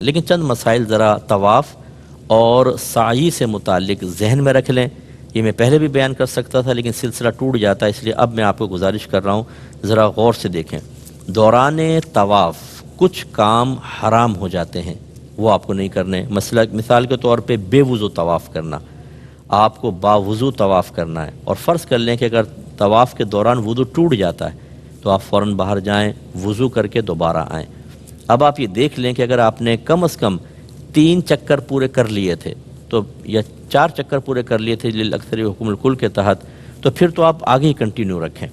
لیکن چند مسائل ذرا طواف اور سعی سے متعلق ذہن میں رکھ لیں. یہ میں پہلے بھی بیان کر سکتا تھا لیکن سلسلہ ٹوٹ جاتا ہے، اس لیے اب میں آپ کو گزارش کر رہا ہوں ذرا غور سے دیکھیں. دوران طواف کچھ کام حرام ہو جاتے ہیں، وہ آپ کو نہیں کرنے. مثال کے طور پہ بے وضو طواف کرنا، آپ کو باوضو طواف کرنا ہے. اور فرض کر لیں کہ اگر طواف کے دوران وضو ٹوٹ جاتا ہے تو آپ فوراً باہر جائیں، وضو کر کے دوبارہ آئیں. اب آپ یہ دیکھ لیں کہ اگر آپ نے کم از کم 3 چکر پورے کر لیے تھے تو یا 4 چکر پورے کر لیے تھے للاکثر حکم الکل کے تحت، تو پھر تو آپ آگے ہی کنٹینیو رکھیں.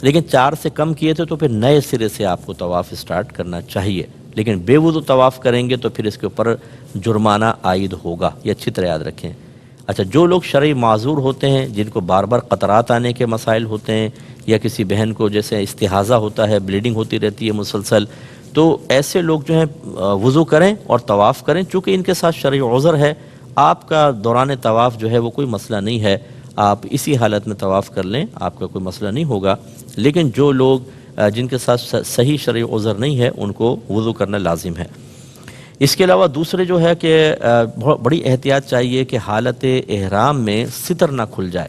لیکن 4 سے کم کیے تھے تو پھر نئے سرے سے آپ کو طواف اسٹارٹ کرنا چاہیے. لیکن بے وضو طواف کریں گے تو پھر اس کے اوپر جرمانہ عائد ہوگا، یہ اچھی طرح یاد رکھیں. اچھا، جو لوگ شرعی معذور ہوتے ہیں، جن کو بار بار قطرات آنے کے مسائل ہوتے ہیں، یا کسی بہن کو جیسے استحاضہ ہوتا ہے، بلیڈنگ ہوتی رہتی ہے مسلسل، تو ایسے لوگ جو ہیں وضو کریں اور طواف کریں. چونکہ ان کے ساتھ شرعی عذر ہے، آپ کا دوران طواف جو ہے وہ کوئی مسئلہ نہیں ہے، آپ اسی حالت میں طواف کر لیں، آپ کا کوئی مسئلہ نہیں ہوگا. لیکن جو لوگ جن کے ساتھ صحیح شرعی عذر نہیں ہے ان کو وضو کرنا لازم ہے. اس کے علاوہ دوسرے جو ہے کہ بڑی احتیاط چاہیے کہ حالت احرام میں ستر نہ کھل جائے.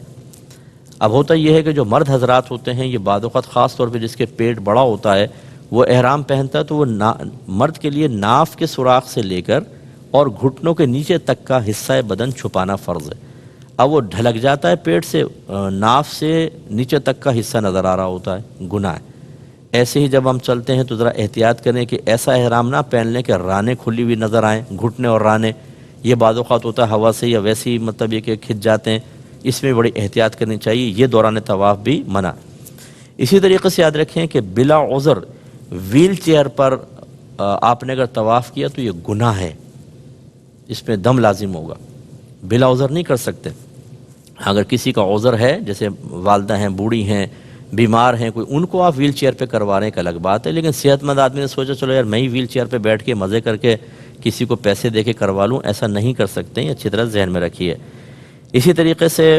اب ہوتا یہ ہے کہ جو مرد حضرات ہوتے ہیں، یہ بعض اوقات خاص طور پہ جس کے پیٹ بڑا ہوتا ہے، وہ احرام پہنتا ہے تو وہ مرد کے لیے ناف کے سوراخ سے لے کر اور گھٹنوں کے نیچے تک کا حصہ بدن چھپانا فرض ہے. اب وہ ڈھلک جاتا ہے پیٹ سے، ناف سے نیچے تک کا حصہ نظر آ رہا ہوتا ہے، گناہ ہے. ایسے ہی جب ہم چلتے ہیں تو ذرا احتیاط کریں کہ ایسا احرام نہ پہن لیں کہ رانے کھلی ہوئی نظر آئیں، گھٹنے اور رانے. یہ بعض اوقات ہوتا ہے ہوا سے یا ویسے ہی مطلب یہ کہ کھنچ جاتے ہیں، اس میں بڑی احتیاط کرنی چاہیے. یہ دوران طواف بھی منع. اسی طریقے سے یاد رکھیں کہ بلا عذر ویل چیئر پر آپ نے اگر طواف کیا تو یہ گناہ ہے، اس میں دم لازم ہوگا. بلا عذر نہیں کر سکتے. اگر کسی کا عذر ہے، جیسے والدہ ہیں، بوڑھی ہیں، بیمار ہیں کوئی، ان کو آپ ویل چیئر پہ کروا رہے ہیں، ایک الگ بات ہے. لیکن صحت مند آدمی نے سوچا چلو یار میں ہی ویل چیئر پہ بیٹھ کے مزے کر کے کسی کو پیسے دے کے کروا لوں، ایسا نہیں کر سکتے ہیں، اچھی طرح ذہن میں رکھیے. اسی طریقے سے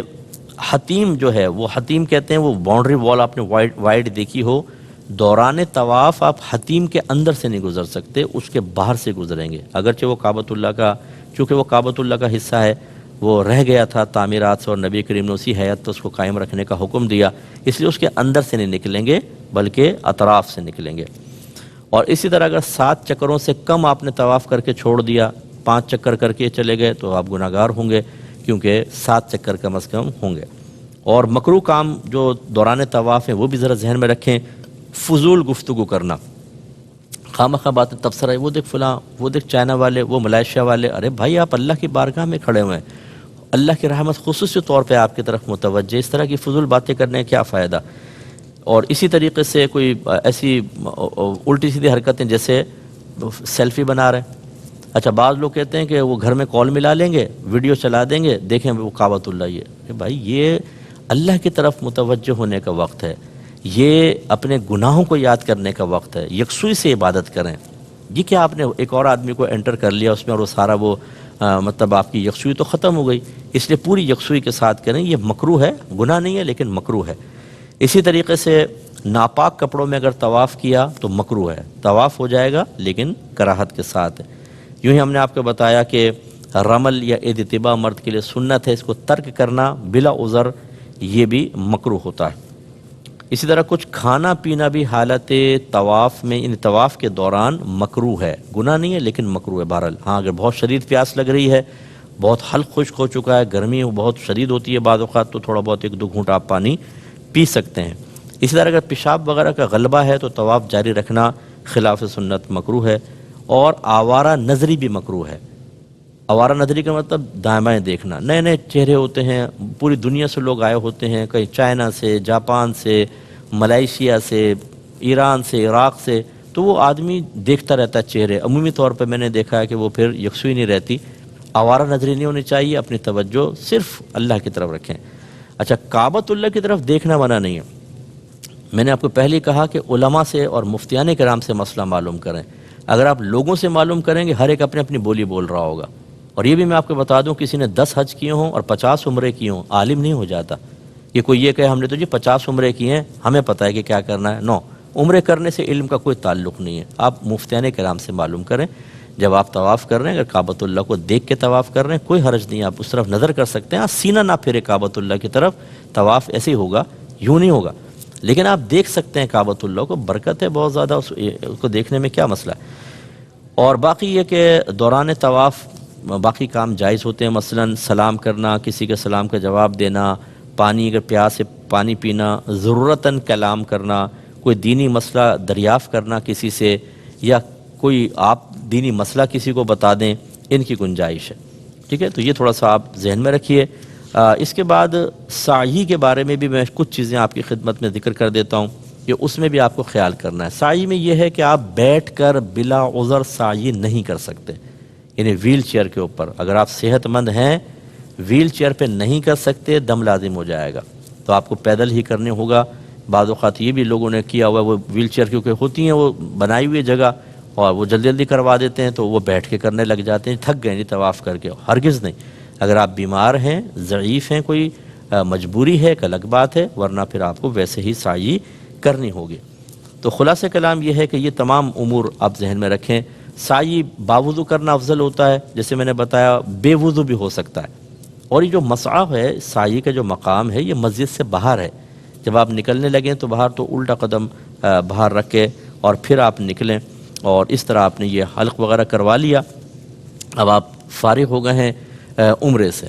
حتیم جو ہے، وہ حتیم کہتے ہیں وہ باؤنڈری وال آپ نے وائڈ دیکھی ہو، دوران طواف آپ حتیم کے اندر سے نہیں گزر سکتے، اس کے باہر سے گزریں گے. اگرچہ وہ کعبۃ اللہ کا، چونکہ وہ کعبۃ اللہ کا حصہ ہے، وہ رہ گیا تھا تعمیرات سے اور نبی کریم نے اسی حیات تو اس کو قائم رکھنے کا حکم دیا، اس لیے اس کے اندر سے نہیں نکلیں گے بلکہ اطراف سے نکلیں گے. اور اسی طرح اگر 7 چکروں سے کم آپ نے طواف کر کے چھوڑ دیا، 5 چکر کر کے چلے گئے تو آپ گناہ گار ہوں گے، کیونکہ 7 چکر کم از کم ہوں گے. اور مکروہ کام جو دوران طواف ہیں وہ بھی ذرا ذہن میں رکھیں. فضول گفتگو کرنا، خواہ باتیں تبصرہ ہے، وہ دیکھ فلاں، وہ دیکھ چائنا والے، وہ ملائیشیا والے. ارے بھائی آپ اللہ کی بارگاہ میں کھڑے ہوئے ہیں، اللہ کی رحمت خصوصی طور پہ آپ کی طرف متوجہ، اس طرح کی فضول باتیں کرنے کا کیا فائدہ. اور اسی طریقے سے کوئی ایسی الٹی سیدھی حرکتیں جیسے سیلفی بنا رہے ہیں. اچھا، بعض لوگ کہتے ہیں کہ وہ گھر میں کال ملا لیں گے، ویڈیو چلا دیں گے، دیکھیں وہ کعبۃ اللہ. یہ بھائی یہ اللہ کی طرف متوجہ ہونے کا وقت ہے، یہ اپنے گناہوں کو یاد کرنے کا وقت ہے. یکسوئی سے عبادت کریں. یہ کہ آپ نے ایک اور آدمی کو انٹر کر لیا اس میں اور وہ سارا وہ مطلب آپ کی یکسوئی تو ختم ہو گئی، اس لیے پوری یکسوئی کے ساتھ کریں. یہ مکروہ ہے، گناہ نہیں ہے لیکن مکروہ ہے. اسی طریقے سے ناپاک کپڑوں میں اگر طواف کیا تو مکروہ ہے، طواف ہو جائے گا لیکن کراہت کے ساتھ. یوں ہی ہم نے آپ کو بتایا کہ رمل یا عید اتباع مرد کے لیے سنت ہے، اس کو ترک کرنا بلا عذر یہ بھی مکروہ ہوتا ہے. اسی طرح کچھ کھانا پینا بھی حالت طواف میں، یعنی طواف کے دوران مکروہ ہے، گناہ نہیں ہے لیکن مکروہ ہے. بہرحال ہاں اگر بہت شدید پیاس لگ رہی ہے، بہت حلق خشک ہو چکا ہے، گرمی بہت شدید ہوتی ہے بعض اوقات، تو تھوڑا بہت 1-2 گھونٹ آپ پانی پی سکتے ہیں. اسی طرح اگر پیشاب وغیرہ کا غلبہ ہے تو طواف جاری رکھنا خلاف سنت مکروہ ہے. اور آوارہ نظری بھی مکروہ ہے. آوارہ نظری کا مطلب دائیں بائیں دیکھنا. نئے نئے چہرے ہوتے ہیں، پوری دنیا سے لوگ آئے ہوتے ہیں، کہیں چائنا سے، جاپان سے، ملائیشیا سے، ایران سے، عراق سے، تو وہ آدمی دیکھتا رہتا ہے چہرے. عمومی طور پہ میں نے دیکھا ہے کہ وہ پھر یکسوئی نہیں رہتی. آوارہ نظری نہیں ہونی چاہیے، اپنی توجہ صرف اللہ کی طرف رکھیں. اچھا، کعبۃ اللہ کی طرف دیکھنا منع نہیں ہے. میں نے آپ کو پہلے کہا کہ علماء سے اور مفتیان کرام سے مسئلہ معلوم کریں. اگر آپ لوگوں سے معلوم کریں گے، ہر ایک اپنی اپنی بولی بول رہا ہوگا. اور یہ بھی میں آپ کو بتا دوں، کسی نے 10 حج کیے ہوں اور 50 عمرے کیے ہوں، عالم نہیں ہو جاتا. یہ کوئی یہ کہے ہم نے تو جی 50 عمرے کیے ہیں، ہمیں پتہ ہے کہ کیا کرنا ہے. نو، عمرے کرنے سے علم کا کوئی تعلق نہیں ہے. آپ مفتیان کرام سے معلوم کریں. جب آپ طواف کر رہے ہیں اگر کعبۃ اللہ کو دیکھ کے طواف کر رہے ہیں کوئی حرج نہیں، آپ اس طرف نظر کر سکتے ہیں، سینہ نہ پھیرے کعبۃ اللہ کی طرف، طواف ایسے ہی ہوگا، یوں نہیں ہوگا، لیکن آپ دیکھ سکتے ہیں کعبۃ اللہ کو، برکت ہے بہت زیادہ اس کو دیکھنے میں، کیا مسئلہ ہے۔ اور باقی یہ کہ دوران طواف باقی کام جائز ہوتے ہیں، مثلا سلام کرنا، کسی کے سلام کا جواب دینا، پانی اگر پیاس سے پانی پینا، ضرورتاً کلام کرنا، کوئی دینی مسئلہ دریافت کرنا کسی سے، یا کوئی آپ دینی مسئلہ کسی کو بتا دیں، ان کی گنجائش ہے، ٹھیک ہے۔ تو یہ تھوڑا سا آپ ذہن میں رکھیے۔ اس کے بعد سعی کے بارے میں بھی میں کچھ چیزیں آپ کی خدمت میں ذکر کر دیتا ہوں کہ اس میں بھی آپ کو خیال کرنا ہے۔ سعی میں یہ ہے کہ آپ بیٹھ کر بلا عذر سعی نہیں کر سکتے، یعنی ویل چیئر کے اوپر اگر آپ صحت مند ہیں، ویل چیئر پہ نہیں کر سکتے، دم لازم ہو جائے گا، تو آپ کو پیدل ہی کرنے ہوگا۔ بعض اوقات یہ بھی لوگوں نے کیا ہوا ہے، وہ ویل چیئر کیونکہ ہوتی ہیں وہ بنائی ہوئی جگہ، اور وہ جلدی جلدی کروا دیتے ہیں تو وہ بیٹھ کے کرنے لگ جاتے ہیں، تھک گئے نہیں طواف کر کے، ہرگز نہیں۔ اگر آپ بیمار ہیں، ضعیف ہیں، کوئی مجبوری ہے، ایک الگ بات ہے، ورنہ پھر آپ کو ویسے ہی سعی کرنی ہوگی۔ تو خلاصہ کلام یہ ہے کہ یہ تمام امور آپ ذہن میں رکھیں۔ سعی باوضو کرنا افضل ہوتا ہے، جیسے میں نے بتایا بے وضو بھی ہو سکتا ہے، اور یہ جو مسعی ہے، سعی کا جو مقام ہے، یہ مسجد سے باہر ہے۔ جب آپ نکلنے لگیں تو باہر تو الٹا قدم باہر رکھ کے اور پھر آپ نکلیں، اور اس طرح آپ نے یہ حلق وغیرہ کروا لیا، اب آپ فارغ ہو گئے ہیں عمرے سے۔